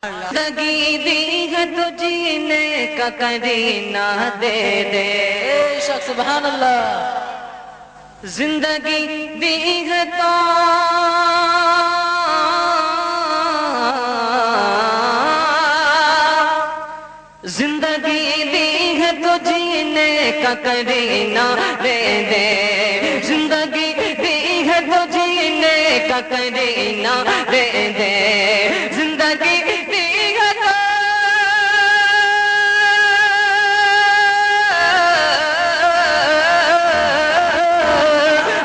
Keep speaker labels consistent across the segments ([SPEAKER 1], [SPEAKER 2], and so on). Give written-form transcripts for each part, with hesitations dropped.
[SPEAKER 1] زندگی دی ہے تو جینے کا کرینہ دے دے،
[SPEAKER 2] سبحان اللہ.
[SPEAKER 1] زندگی دی ہے تو زندگی دی ہے تو جینے کا کرینہ دے دے، زندگی دی ہے تو جینے کا کرینہ دے دے، زندگی دی ہے تو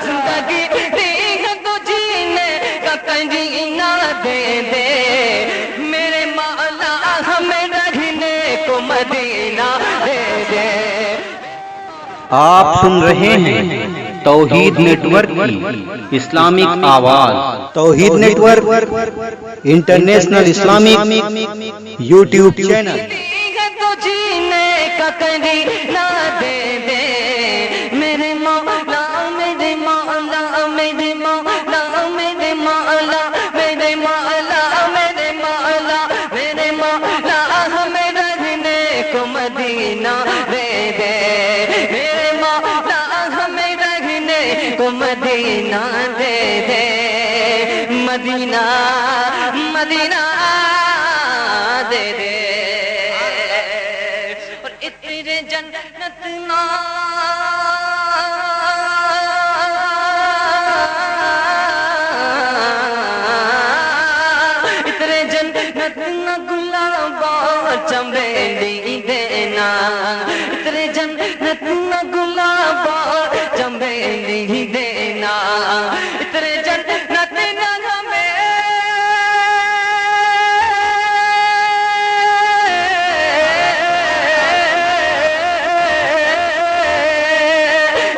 [SPEAKER 1] زندگی دی ہے تو جینے کا کرینہ دے دے، میرے مولا ہمیں رہنے کو مدینہ دے دے.
[SPEAKER 3] آپ سن رہے ہیں توحید نیٹ ورک کی اسلامک آواز. Tawheed network international Islamic YouTube channel.
[SPEAKER 1] تو جینے کا کرینہ دے دے، میرے مولا میرے مولا میرے مولا میرے مولا میرے مولا میرے مولا میرے مولا ہمیں رہنے کو مدینہ دے دے، میرے مولا ہمیں رہنے کو مدینہ دے دے، مدینہ مدینہ دے دے. اور اتنے جنت نا اتنے جنت نا گلابا چنبیلی دینا، اتنے جنت نا گلابا چنبیلی دینا، اتنے جنت نا ہمیں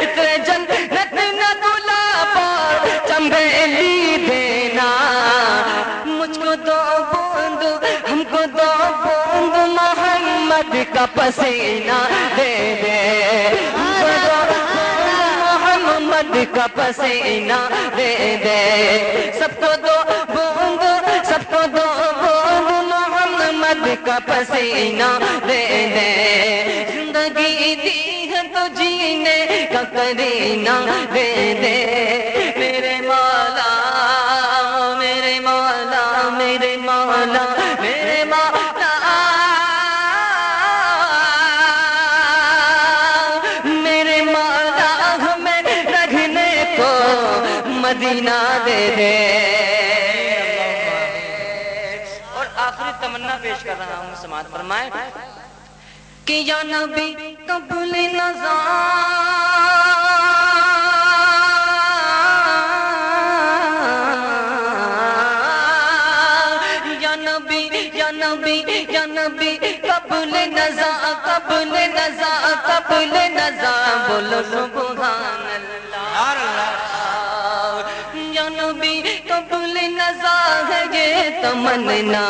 [SPEAKER 1] اتنے جنت نا گلابا چنبیلی دینا، مجھ کو دو بوند ہم کو دو بوند محمد کا پسینہ دے دے، ہم کو دو بوند محمد کا پسینہ دے دے، سب کو دو بوند سب کو دو بوند محمد کا پسینہ دے دے، زندگی دی ہے تو جینے کا کرینہ دے دے، میرے مولا میرے مولا میرے مولا میرے مولا میرے مولا ہمیں رہنے کو مدینہ دے دے. اور آخری تمنا پیش کر رہا ہوں، سماعت فرمائیں کہ یا نبی قبل یا نبی یا نبی یا نبی قبل نزا قبل نزا قبل نزا بولو سبحان اللہ. یا نبی قبل نزا ہے یہ تمنا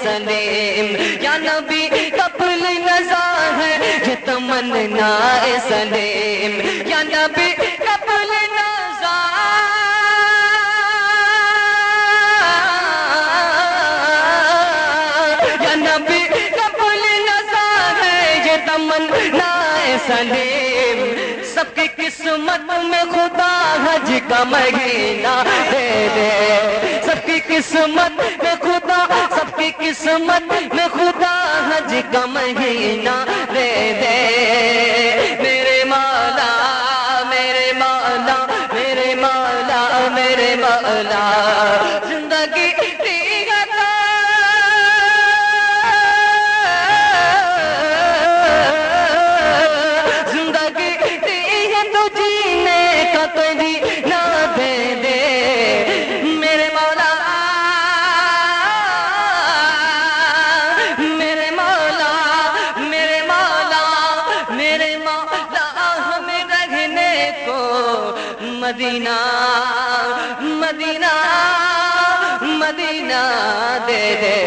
[SPEAKER 1] سلیم، یا نبی قبل نزا ہے یہ تمنا سلیم، یا نبی قبل نزا یا نبی قبل نزا ہے یہ تمنا سلیم، سب کی قسمت میں خدا حج کا مہینہ دے دے، سب کی قسمت میں خدا سب کی قسمت میں خدا حج کا مہینہ دے دے، میرے مولا میرے مولا میرے مولا میرے مولا زندگی دی ہے زندگی دی ہے تو جینے کا کرینہ دے دے، میرے مولا میرے مولا میرے مولا میرے مولا ہمیں رہنے کو مدینہ مدینہ مدینہ دے دے.